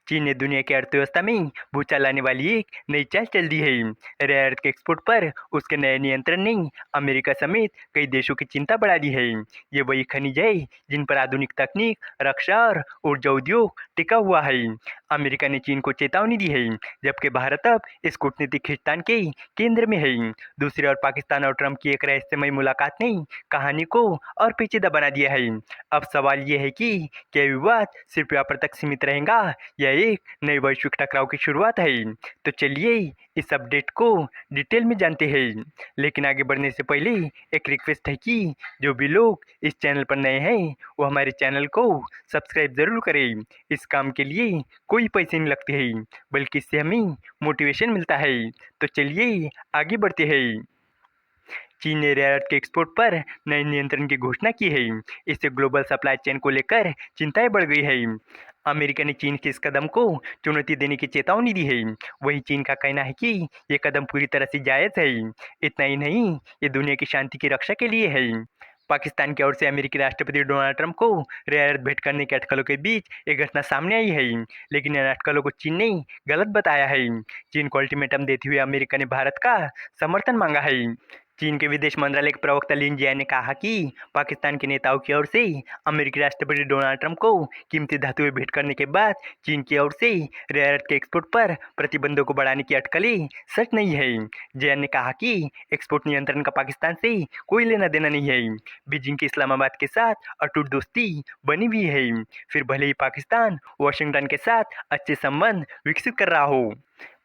चीन ने दुनिया की अर्थव्यवस्था में भूचाल लाने वाली एक नई चाल चल दी है। रेयर अर्थ के एक्सपोर्ट पर उसके नए नियंत्रण ने अमेरिका समेत कई देशों की चिंता बढ़ा दी है। ये वही खनिज है जिन पर आधुनिक तकनीक, रक्षा और ऊर्जा उद्योग टिका हुआ है। अमेरिका ने चीन को चेतावनी दी है, जबकि भारत अब इस कूटनीतिक खींचतान के केंद्र में है। दूसरी ओर पाकिस्तान और ट्रंप की एक रहस्यमय मुलाकात ने कहानी को और पेचीदा बना दिया है। अब सवाल ये है कि क्या ये विवाद सिर्फ व्यापार तक सीमित रहेगा या एक नए वैश्विक टकराव की शुरुआत है। तो चलिए इस अपडेट को डिटेल में जानते हैं। लेकिन आगे बढ़ने से पहले एक रिक्वेस्ट है कि जो भी लोग इस चैनल पर नए हैं वो हमारे चैनल को सब्सक्राइब जरूर करें। इस काम के लिए कोई पैसे नहीं लगते हैं, बल्कि इससे हमें मोटिवेशन मिलता है। तो चलिए आगे बढ़ते हैं। चीन ने रेयर अर्थ के एक्सपोर्ट पर नए नियंत्रण की घोषणा की है। इससे ग्लोबल सप्लाई चेन को लेकर चिंताएं बढ़ गई है। अमेरिका ने चीन के इस कदम को चुनौती देने की चेतावनी दी है। वहीं चीन का कहना है कि ये कदम पूरी तरह से जायज़ है। इतना ही नहीं, ये दुनिया की शांति की रक्षा के लिए है। पाकिस्तान की ओर से अमेरिकी राष्ट्रपति डोनाल्ड ट्रंप को रेयर अर्थ भेंट करने के अटकलों के बीच एक घटना सामने आई है, लेकिन इन अटकलों को चीन ने गलत बताया है। चीन को अल्टीमेटम देते हुए अमेरिका ने भारत का समर्थन मांगा है। चीन के विदेश मंत्रालय के प्रवक्ता लिन जियान ने कहा कि पाकिस्तान के नेताओं की ओर से अमेरिकी राष्ट्रपति डोनाल्ड ट्रंप को कीमती धातुएं भेंट करने के बाद चीन की ओर से रेयर अर्थ के एक्सपोर्ट पर प्रतिबंधों को बढ़ाने की अटकलें सच नहीं है। जियान ने कहा कि एक्सपोर्ट नियंत्रण का पाकिस्तान से कोई लेना देना नहीं है। बीजिंग की इस्लामाबाद के साथ अटूट दोस्ती बनी हुई है, फिर भले ही पाकिस्तान वाशिंगटन के साथ अच्छे संबंध विकसित कर रहा हो।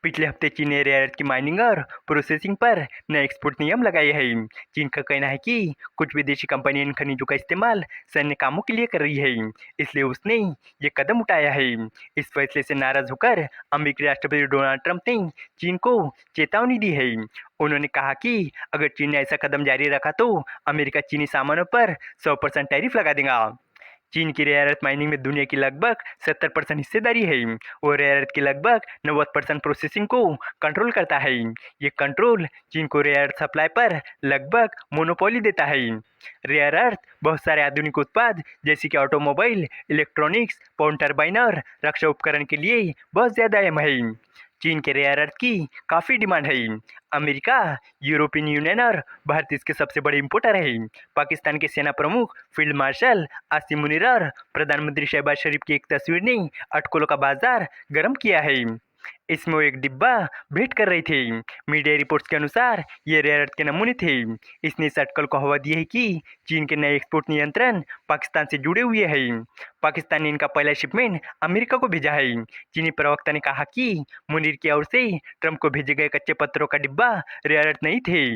पिछले हफ्ते चीन ने रेयर अर्थ की माइनिंग और प्रोसेसिंग पर नए एक्सपोर्ट नियम लगाए हैं। चीन का कहना है कि कुछ विदेशी कंपनियां इन खनिजों का इस्तेमाल सैन्य कामों के लिए कर रही है, इसलिए उसने ये कदम उठाया है। इस फैसले से नाराज होकर अमेरिकी राष्ट्रपति डोनाल्ड ट्रंप ने चीन को चेतावनी दी है। उन्होंने कहा कि अगर चीन ने ऐसा कदम जारी रखा तो अमेरिका चीनी सामानों पर 100% टैरिफ लगा देगा। चीन की रेयर अर्थ माइनिंग में दुनिया की लगभग 70% हिस्सेदारी है और रेयर अर्थ की लगभग 90% प्रोसेसिंग को कंट्रोल करता है। ये कंट्रोल चीन को रेयर अर्थ सप्लाई पर लगभग मोनोपोली देता है। रेयर अर्थ बहुत सारे आधुनिक उत्पाद जैसे कि ऑटोमोबाइल, इलेक्ट्रॉनिक्स, पवन टर्बाइन और रक्षा उपकरण के लिए बहुत ज़्यादा अहम है। चीन के रेयर अर्थ की काफ़ी डिमांड है। अमेरिका, यूरोपियन यूनियन और भारत इसके सबसे बड़े इंपोर्टर है। पाकिस्तान के सेना प्रमुख फील्ड मार्शल आसिम मुनीर और प्रधानमंत्री शहबाज शरीफ की एक तस्वीर ने अटकलों का बाजार गर्म किया है। इसमें वो एक डिब्बा भेंट कर रहे थे। मीडिया रिपोर्ट्स के अनुसार ये रेयर अर्थ के नमूने थे। इसने इस अटकल को हवा दी है कि चीन के नए एक्सपोर्ट नियंत्रण पाकिस्तान से जुड़े हुए हैं। पाकिस्तान ने इनका पहला शिपमेंट अमेरिका को भेजा है। चीनी प्रवक्ता ने कहा कि मुनीर की ओर से ट्रंप को भेजे गए कच्चे पत्थरों का डिब्बा रेयर अर्थ नहीं थे।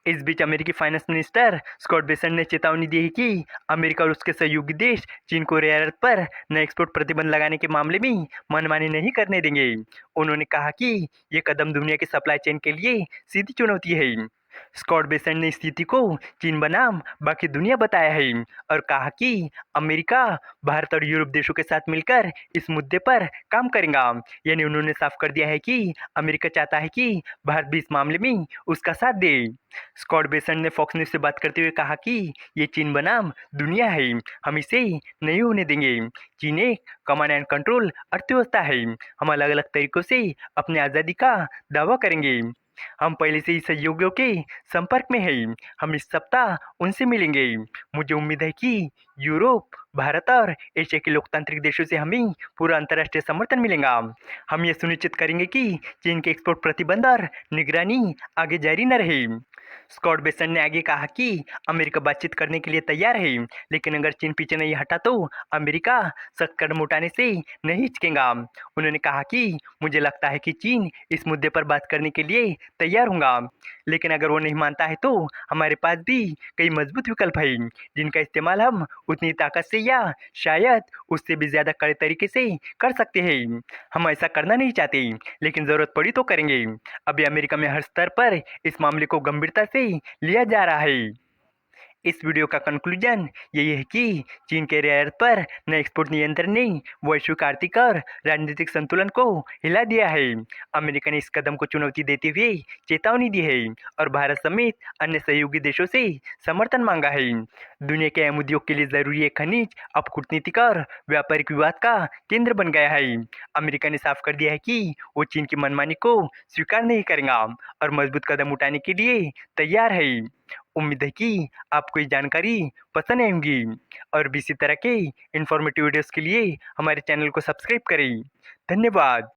इस बीच अमेरिकी फाइनेंस मिनिस्टर स्कॉट बेसेंट ने चेतावनी दी है कि अमेरिका और उसके सहयोगी देश चीन को रेयर अर्थ पर नए एक्सपोर्ट प्रतिबंध लगाने के मामले में मनमानी नहीं करने देंगे। उन्होंने कहा कि ये कदम दुनिया की सप्लाई चेन के लिए सीधी चुनौती है। स्कॉट बेसेंट ने स्थिति को चीन बनाम बाकी दुनिया बताया है और कहा कि अमेरिका, भारत और यूरोप देशों के साथ मिलकर इस मुद्दे पर काम करेगा। यानी उन्होंने साफ कर दिया है कि अमेरिका चाहता है कि भारत भी इस मामले में उसका साथ दे। स्कॉट बेसेंट ने फॉक्स न्यूज से बात करते हुए कहा कि ये चीन बनाम दुनिया है, हम इसे नहीं होने देंगे। चीन एक कमांड एंड कंट्रोल अर्थव्यवस्था है। हम अलग अलग तरीकों से अपनी आज़ादी का दावा करेंगे। हम पहले से ही सहयोगियों के संपर्क में हैं। हम इस सप्ताह उनसे मिलेंगे। मुझे उम्मीद है कि यूरोप, भारत और एशिया के लोकतांत्रिक देशों से हमें पूरा अंतर्राष्ट्रीय समर्थन मिलेगा। हम ये सुनिश्चित करेंगे कि चीन के एक्सपोर्ट प्रतिबंध और निगरानी आगे जारी न रहे। स्कॉट बेसेंट ने आगे कहा कि अमेरिका बातचीत करने के लिए तैयार है, लेकिन अगर चीन पीछे नहीं हटा तो अमेरिका सख्त कदम उठाने से नहीं हिचकेगा। उन्होंने कहा कि मुझे लगता है कि चीन इस मुद्दे पर बात करने के लिए तैयार होगा, लेकिन अगर वो नहीं मानता है तो हमारे पास भी कई मजबूत विकल्प हैं जिनका इस्तेमाल हम उतनी ताकत से या शायद उससे भी ज़्यादा कड़े तरीके से कर सकते हैं। हम ऐसा करना नहीं चाहते, लेकिन ज़रूरत पड़ी तो करेंगे। अभी अमेरिका में हर स्तर पर इस मामले को गंभीरता से लिया जा रहा है। इस वीडियो का कंक्लूजन यही है कि चीन के रेयर अर्थ पर न एक्सपोर्ट नियंत्रण ने वैश्विक आर्थिक और राजनीतिक संतुलन को हिला दिया है। अमेरिका ने इस कदम को चुनौती देते हुए चेतावनी दी है और भारत समेत अन्य सहयोगी देशों से समर्थन मांगा है। दुनिया के अहम उद्योग के लिए जरूरी ये खनिज अब कूटनीतिक और व्यापारिक विवाद का केंद्र बन गया है। अमेरिका ने साफ कर दिया है कि वो चीन की मनमानी को स्वीकार नहीं करेगा और मजबूत कदम उठाने के लिए तैयार है। उम्मीद है कि आपको ये जानकारी पसंद आएगी और भी इसी तरह के इंफॉर्मेटिव वीडियोस के लिए हमारे चैनल को सब्सक्राइब करें। धन्यवाद।